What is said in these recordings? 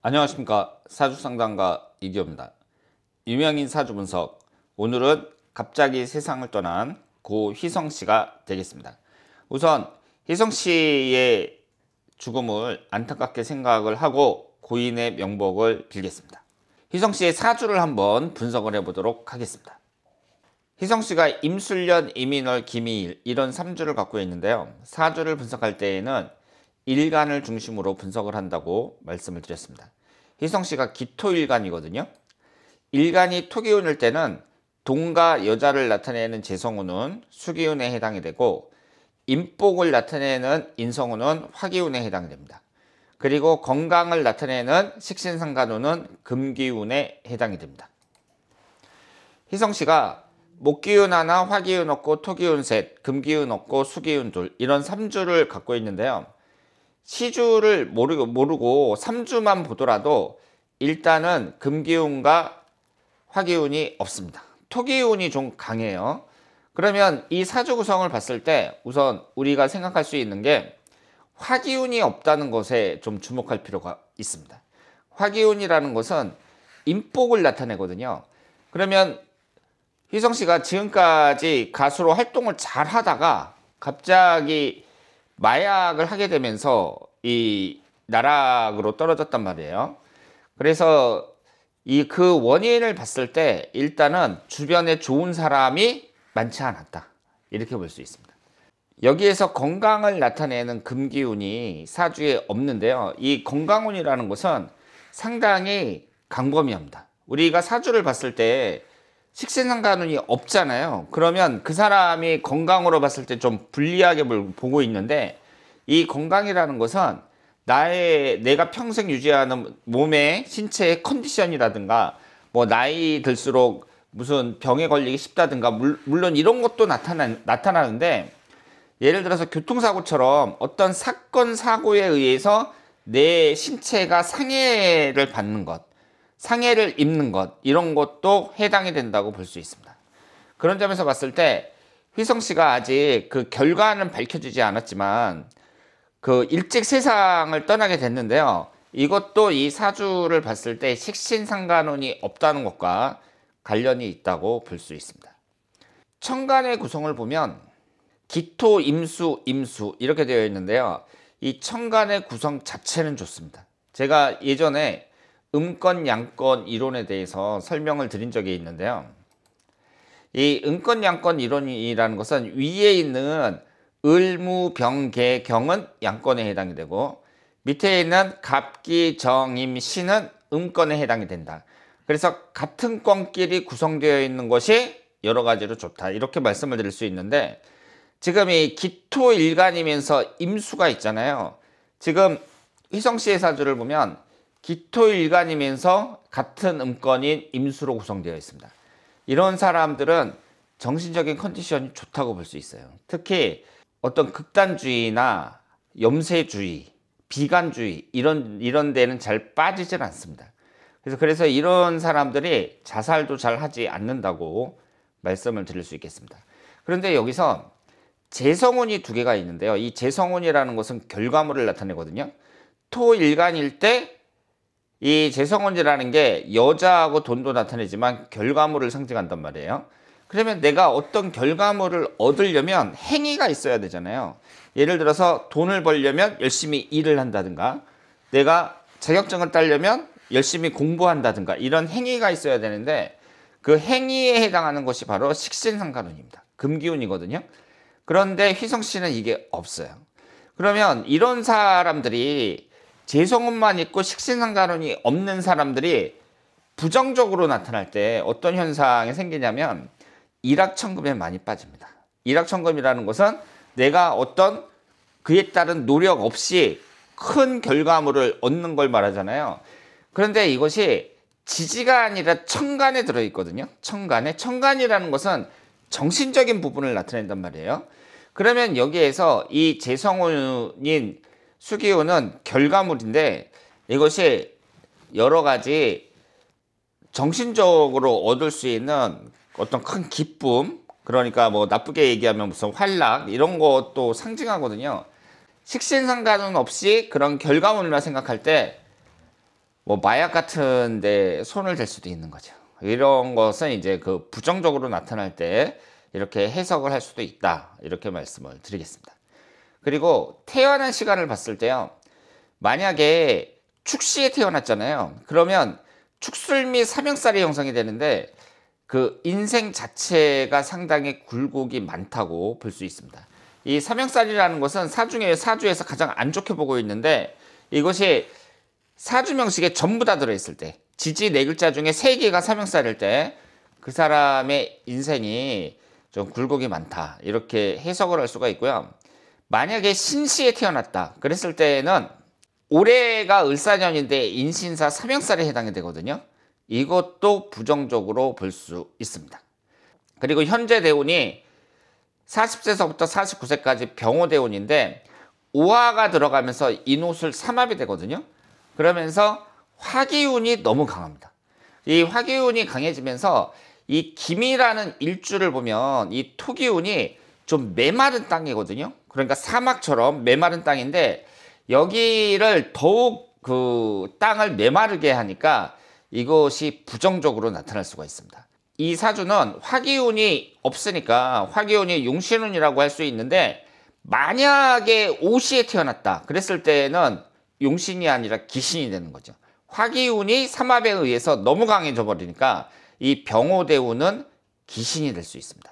안녕하십니까. 사주상담가 이기호입니다. 유명인 사주분석, 오늘은 갑자기 세상을 떠난 고 희성씨가 되겠습니다. 우선 희성씨의 죽음을 안타깝게 생각을 하고 고인의 명복을 빌겠습니다. 희성씨의 사주를 한번 분석을 해보도록 하겠습니다. 희성씨가 임술년, 임인월, 김이일 이런 3주를 갖고 있는데요. 사주를 분석할 때에는 일간을 중심으로 분석을 한다고 말씀을 드렸습니다. 희성씨가 기토일간이거든요. 일간이 토기운일 때는 동과 여자를 나타내는 재성운은 수기운에 해당이 되고, 인복을 나타내는 인성운은 화기운에 해당이 됩니다. 그리고 건강을 나타내는 식신상간운은 금기운에 해당이 됩니다. 희성씨가 목기운 하나, 화기운 없고 토기운 셋, 금기운 없고 수기운 둘 이런 3주를 갖고 있는데요. 시주를 모르고 3주만 보더라도 일단은 금기운과 화기운이 없습니다. 토기운이 좀 강해요. 그러면 이 사주 구성을 봤을 때 우선 우리가 생각할 수 있는 게 화기운이 없다는 것에 좀 주목할 필요가 있습니다. 화기운이라는 것은 인복을 나타내거든요. 그러면 희성씨가 지금까지 가수로 활동을 잘 하다가 갑자기 마약을 하게 되면서 이 나락으로 떨어졌단 말이에요. 그래서 그 원인을 봤을 때 일단은 주변에 좋은 사람이 많지 않았다, 이렇게 볼 수 있습니다. 여기에서 건강을 나타내는 금기운이 사주에 없는데요. 이 건강운이라는 것은 상당히 광범위합니다. 우리가 사주를 봤을 때 식신상간운이 없잖아요. 그러면 그 사람이 건강으로 봤을 때 좀 불리하게 보고 있는데, 이 건강이라는 것은 내가 평생 유지하는 몸의 신체의 컨디션이라든가 뭐 나이 들수록 무슨 병에 걸리기 쉽다든가 물론 이런 것도 나타나는데, 예를 들어서 교통사고처럼 어떤 사건 사고에 의해서 내 신체가 상해를 받는 것, 상해를 입는 것, 이런 것도 해당이 된다고 볼 수 있습니다. 그런 점에서 봤을 때 희성씨가 아직 그 결과는 밝혀지지 않았지만 그 일찍 세상을 떠나게 됐는데요. 이것도 이 사주를 봤을 때 식신상간운이 없다는 것과 관련이 있다고 볼 수 있습니다. 천간의 구성을 보면 기토, 임수, 임수 이렇게 되어 있는데요. 이 천간의 구성 자체는 좋습니다. 제가 예전에 음권, 양권 이론에 대해서 설명을 드린 적이 있는데요. 이 음권, 양권 이론이라는 것은 위에 있는 을, 무, 병, 개, 경은 양권에 해당이 되고, 밑에 있는 갑기, 정, 임, 신은 음권에 해당이 된다. 그래서 같은 권끼리 구성되어 있는 것이 여러 가지로 좋다, 이렇게 말씀을 드릴 수 있는데, 지금 이 기토일간이면서 임수가 있잖아요. 지금 희성씨의 사주를 보면 기토일간이면서 같은 음권인 임수로 구성되어 있습니다. 이런 사람들은 정신적인 컨디션이 좋다고 볼 수 있어요. 특히 어떤 극단주의나 염세주의, 비관주의 이런 데는 잘 빠지질 않습니다. 그래서 이런 사람들이 자살도 잘 하지 않는다고 말씀을 드릴 수 있겠습니다. 그런데 여기서 재성운이 두 개가 있는데요. 이 재성운이라는 것은 결과물을 나타내거든요. 토일간일 때 이 재성운이라는 게 여자하고 돈도 나타내지만 결과물을 상징한단 말이에요. 그러면 내가 어떤 결과물을 얻으려면 행위가 있어야 되잖아요. 예를 들어서 돈을 벌려면 열심히 일을 한다든가, 내가 자격증을 따려면 열심히 공부한다든가, 이런 행위가 있어야 되는데 그 행위에 해당하는 것이 바로 식신상간운입니다. 금기운이거든요. 그런데 희성씨는 이게 없어요. 그러면 이런 사람들이 재성운만 있고 식신상간운이 없는 사람들이 부정적으로 나타날 때 어떤 현상이 생기냐면 일확천금에 많이 빠집니다. 일확천금이라는 것은 내가 어떤 그에 따른 노력 없이 큰 결과물을 얻는 걸 말하잖아요. 그런데 이것이 지지가 아니라 천간에 들어있거든요. 천간이라는 것은 정신적인 부분을 나타낸단 말이에요. 그러면 여기에서 이 재성운인 수기운은 결과물인데, 이것이 여러 가지 정신적으로 얻을 수 있는 어떤 큰 기쁨, 그러니까 뭐 나쁘게 얘기하면 무슨 활락 이런 것도 상징하거든요. 식신상관은 없이 그런 결과물이라 생각할 때 뭐 마약 같은 데 손을 댈 수도 있는 거죠. 이런 것은 이제 그 부정적으로 나타날 때 이렇게 해석을 할 수도 있다. 이렇게 말씀을 드리겠습니다. 그리고 태어난 시간을 봤을 때요. 만약에 축시에 태어났잖아요. 그러면 축술미 삼형살이 형성이 되는데 그 인생 자체가 상당히 굴곡이 많다고 볼 수 있습니다. 이 삼형살이라는 것은 사주에서 가장 안 좋게 보고 있는데 이것이 사주 명식에 전부 다 들어있을 때 지지 네 글자 중에 세 개가 삼형살일 때 그 사람의 인생이 좀 굴곡이 많다 이렇게 해석을 할 수가 있고요. 만약에 신시에 태어났다 그랬을 때는 올해가 을사년인데 인신사 삼형살에 해당이 되거든요. 이것도 부정적으로 볼 수 있습니다. 그리고 현재 대운이 40세서부터 49세까지 병호대운인데 오화가 들어가면서 인호술 삼합이 되거든요. 그러면서 화기운이 너무 강합니다. 이 화기운이 강해지면서 이 김이라는 일주를 보면 이 토기운이 좀 메마른 땅이거든요. 그러니까 사막처럼 메마른 땅인데 여기를 더욱 그 땅을 메마르게 하니까 이것이 부정적으로 나타날 수가 있습니다. 이 사주는 화기운이 없으니까 화기운이 용신운이라고 할 수 있는데 만약에 오시에 태어났다 그랬을 때는 용신이 아니라 기신이 되는 거죠. 화기운이 삼합에 의해서 너무 강해져 버리니까 이 병호대운은 기신이 될 수 있습니다.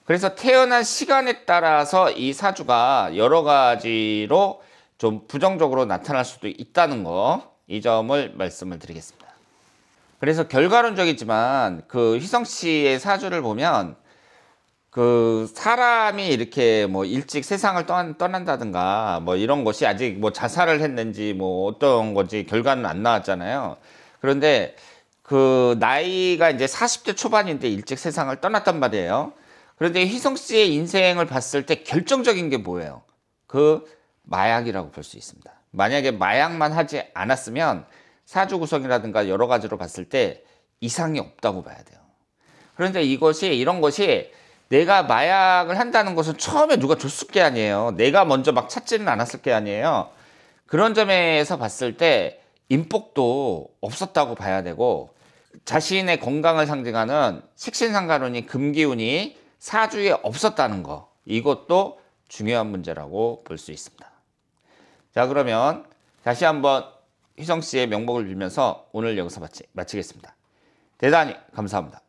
그래서 태어난 시간에 따라서 이 사주가 여러 가지로 좀 부정적으로 나타날 수도 있다는 거, 이 점을 말씀을 드리겠습니다. 그래서 결과론적이지만 그 휘성 씨의 사주를 보면 그 사람이 이렇게 뭐 일찍 세상을 떠난다든가 뭐 이런 것이 아직 뭐 자살을 했는지 뭐 어떤 건지 결과는 안 나왔잖아요. 그런데 그 나이가 이제 40대 초반인데 일찍 세상을 떠났단 말이에요. 그런데 휘성 씨의 인생을 봤을 때 결정적인 게 뭐예요? 그 마약이라고 볼 수 있습니다. 만약에 마약만 하지 않았으면 사주 구성이라든가 여러 가지로 봤을 때 이상이 없다고 봐야 돼요. 그런데 이런 것이 내가 마약을 한다는 것은 처음에 누가 줬을 게 아니에요. 내가 먼저 막 찾지는 않았을 게 아니에요. 그런 점에서 봤을 때 인복도 없었다고 봐야 되고 자신의 건강을 상징하는 식신상간운이 금기운이 사주에 없었다는 거, 이것도 중요한 문제라고 볼 수 있습니다. 자, 그러면 다시 한번 휘성 씨의 명복을 빌면서 오늘 여기서 마치겠습니다. 대단히 감사합니다.